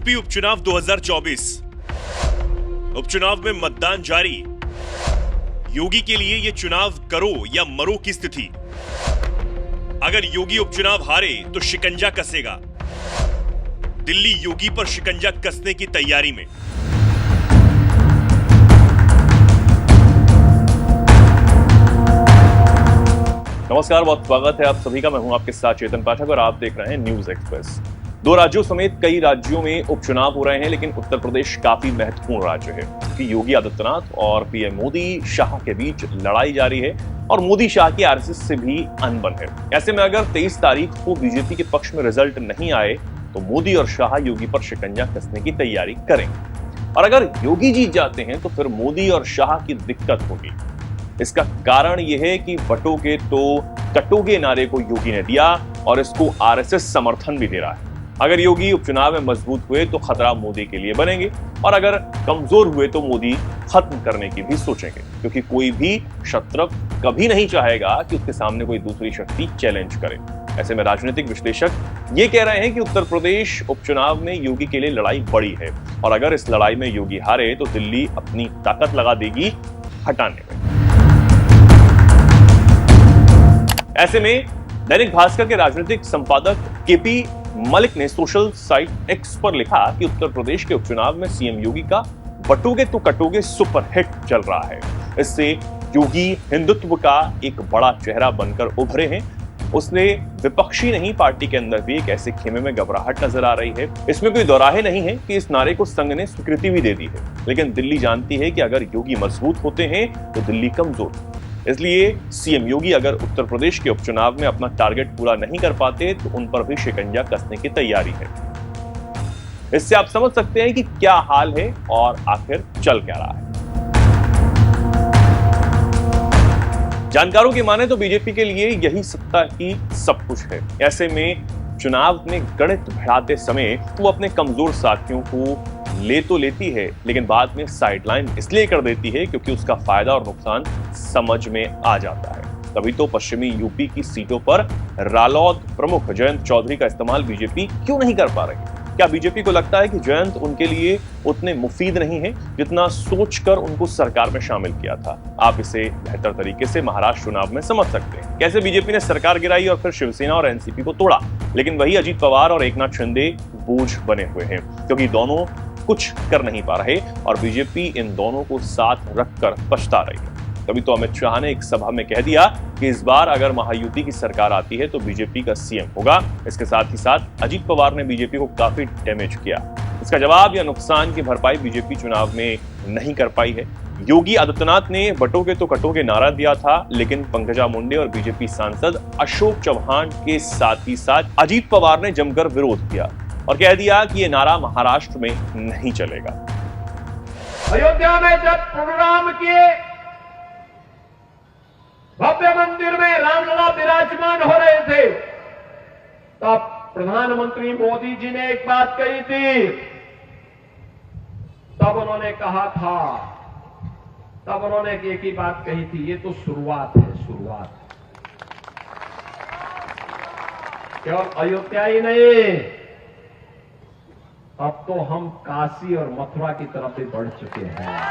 UP उपचुनाव 2024। उपचुनाव में मतदान जारी। योगी के लिए यह चुनाव करो या मरो की स्थिति। अगर योगी उपचुनाव हारे तो शिकंजा कसेगा। दिल्ली योगी पर शिकंजा कसने की तैयारी में। नमस्कार, बहुत स्वागत है आप सभी का। मैं हूं आपके साथ चेतन पाठक और आप देख रहे हैं न्यूज एक्सप्रेस। दो राज्यों समेत कई राज्यों में उपचुनाव हो रहे हैं, लेकिन उत्तर प्रदेश काफी महत्वपूर्ण राज्य है क्योंकि योगी आदित्यनाथ और पीएम मोदी शाह के बीच लड़ाई जारी है और मोदी शाह की आरएसएस से भी अनबन है। ऐसे में अगर 23 तारीख को बीजेपी के पक्ष में रिजल्ट नहीं आए तो मोदी और शाह योगी पर शिकंजा कसने की तैयारी करेंगे और अगर योगी जीत जाते हैं तो फिर मोदी और शाह की दिक्कत होगी। इसका कारण यह है कि बटोगे तो कटोगे नारे को योगी ने दिया और इसको आरएसएस समर्थन भी दे रहा है। अगर योगी उपचुनाव में मजबूत हुए तो खतरा मोदी के लिए बनेंगे और अगर कमजोर हुए तो मोदी खत्म करने की भी सोचेंगे, क्योंकि कोई भी शत्रु कभी नहीं चाहेगा कि उसके सामने कोई दूसरी शक्ति चैलेंज करे। ऐसे में राजनीतिक विश्लेषक ये कह रहे हैं कि उत्तर प्रदेश उपचुनाव में योगी के लिए लड़ाई बड़ी है और अगर इस लड़ाई में योगी हारे तो दिल्ली अपनी ताकत लगा देगी हटाने में। ऐसे में दैनिक भास्कर के राजनीतिक संपादक केपी मलिक ने सोशल साइट एक्स पर लिखा कि उत्तर प्रदेश के उपचुनाव में सीएम योगी का बटोगे तो कटोगे सुपरहिट चल रहा है। इससे योगी हिंदुत्व का एक बड़ा चेहरा बनकर उभरे हैं। उसने विपक्षी नहीं, पार्टी के अंदर भी एक ऐसे खेमे में घबराहट नजर आ रही है। इसमें कोई दोराहे नहीं है कि इस नारे को संघ ने स्वीकृति भी दे दी है, लेकिन दिल्ली जानती है कि अगर योगी मजबूत होते हैं तो दिल्ली कमजोर। इसलिए सीएम योगी अगर उत्तर प्रदेश के उपचुनाव में अपना टारगेट पूरा नहीं कर पाते तो उन पर भी शिकंजा कसने की तैयारी है। इससे आप समझ सकते हैं कि क्या हाल है और आखिर चल क्या रहा है। जानकारों की माने तो बीजेपी के लिए यही सत्ता ही सब कुछ है। ऐसे में चुनाव में गणित भिड़ाते समय वो अपने कमजोर साथियों को ले तो लेती है, लेकिन बाद में साइडलाइन इसलिए कर देती है क्योंकि उसका फायदा और नुकसान समझ में आ जाता है। तभी तो पश्चिमी यूपी की सीटों पर रालोद प्रमुख जयंत चौधरी का इस्तेमाल बीजेपी क्यों नहीं कर पा रही? क्या बीजेपी को लगता है कि जयंत उनके लिए उतने मुफीद नहीं है जितना सोचकर उनको सरकार में शामिल किया था? आप इसे बेहतर तरीके से महाराष्ट्र चुनाव में समझ सकते हैं। कैसे बीजेपी ने सरकार गिराई और फिर शिवसेना और एनसीपी को तोड़ा, लेकिन वही अजीत पवार और एकनाथ शिंदे बोझ बने हुए हैं क्योंकि दोनों कुछ कर नहीं पा रहे और बीजेपी इन दोनों को साथ रखकर पछता रही है। तभी तो अमित शाह ने एक सभा में कह दिया कि इस बार अगर महायुति की सरकार आती है तो बीजेपी का सीएम होगा। इसके साथ ही साथ अजीत पवार ने बीजेपी को काफी डैमेज किया। इसका जवाब या नुकसान की भरपाई बीजेपी चुनाव में नहीं कर पाई है। योगी आदित्यनाथ ने बटोगे तो कटोगे नारा दिया था, लेकिन पंकजा मुंडे और बीजेपी सांसद अशोक चौहान के साथ ही साथ अजीत पवार ने जमकर विरोध किया और कह दिया कि यह नारा महाराष्ट्र में नहीं चलेगा। अयोध्या में जब प्रोग्राम किए, भव्य मंदिर में रामलला विराजमान हो रहे थे, तब प्रधानमंत्री मोदी जी ने एक बात कही थी। तब उन्होंने कहा था, तब उन्होंने एक ही बात कही थी, ये तो शुरुआत है, शुरुआत। केवल अयोध्या ही नहीं, अब तो हम काशी और मथुरा की तरफ भी बढ़ चुके हैं।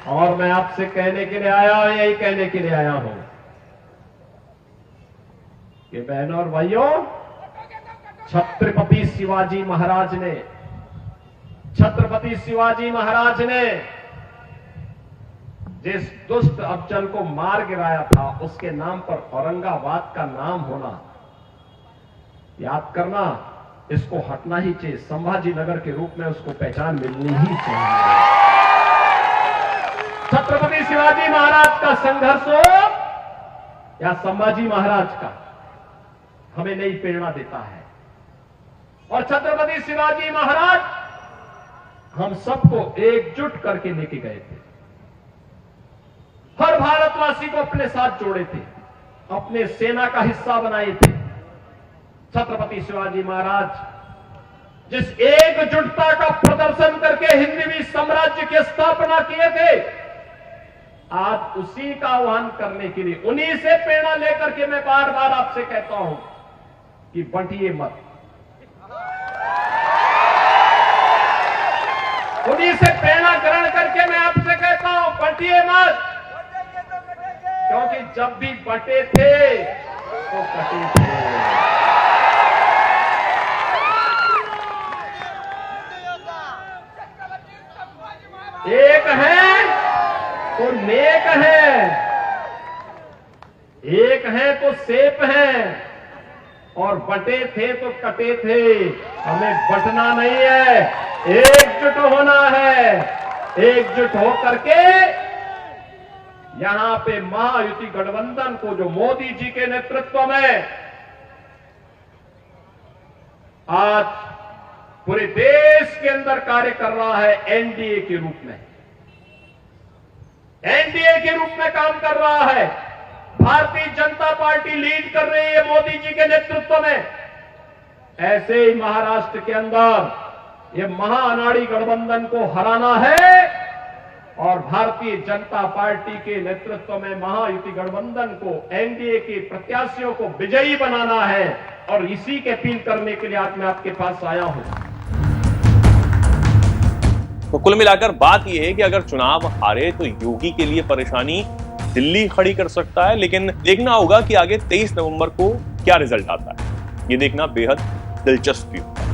और मैं आपसे कहने के लिए आया हूं, यही कहने के लिए आया हूं कि बहनों और भाइयों, छत्रपति शिवाजी महाराज ने जिस दुष्ट अफजल को मार गिराया था, उसके नाम पर औरंगाबाद का नाम होना, याद करना, इसको हटना ही चाहिए। संभाजी नगर के रूप में उसको पहचान मिलनी ही चाहिए। छत्रपति शिवाजी महाराज का संघर्ष हो या संभाजी महाराज का, हमें नई प्रेरणा देता है। और छत्रपति शिवाजी महाराज हम सबको एकजुट करके लेके गए थे। हर भारतवासी को अपने साथ जोड़े थे, अपने सेना का हिस्सा बनाए थे। छत्रपति शिवाजी महाराज जिस एकजुटता का प्रदर्शन करके हिंदवी साम्राज्य की स्थापना किए थे, आज उसी का आह्वान करने के लिए, उन्हीं से प्रेरणा लेकर के मैं बार बार आपसे कहता हूं कि बंटिए मत, उन्हीं से प्रेरणा ग्रहण करके मैं आपसे कहता हूं, बंटिए मत, क्योंकि जब भी बंटे थे तो कटे थे। एक है तो नेक है, एक है तो सेफ है, और बटे थे तो कटे थे। हमें बटना नहीं है, एकजुट होना है। एकजुट होकर के यहां पे महायुति गठबंधन को, जो मोदी जी के नेतृत्व में आज पूरे देश के अंदर कार्य कर रहा है, एनडीए के रूप में, एनडीए के रूप में काम कर रहा है। भारतीय जनता पार्टी लीड कर रही है मोदी जी के नेतृत्व में। ऐसे ही महाराष्ट्र के अंदर ये महाअनाड़ी गठबंधन को हराना है और भारतीय जनता पार्टी के नेतृत्व में महायुति गठबंधन को, एनडीए के प्रत्याशियों को विजयी बनाना है। और इसी के अपील करने के लिए आज मैं आपके पास आया हूं। तो कुल मिलाकर बात यह है कि अगर चुनाव हारे तो योगी के लिए परेशानी दिल्ली खड़ी कर सकता है, लेकिन देखना होगा कि आगे 23 नवंबर को क्या रिजल्ट आता है। ये देखना बेहद दिलचस्प भी होगा।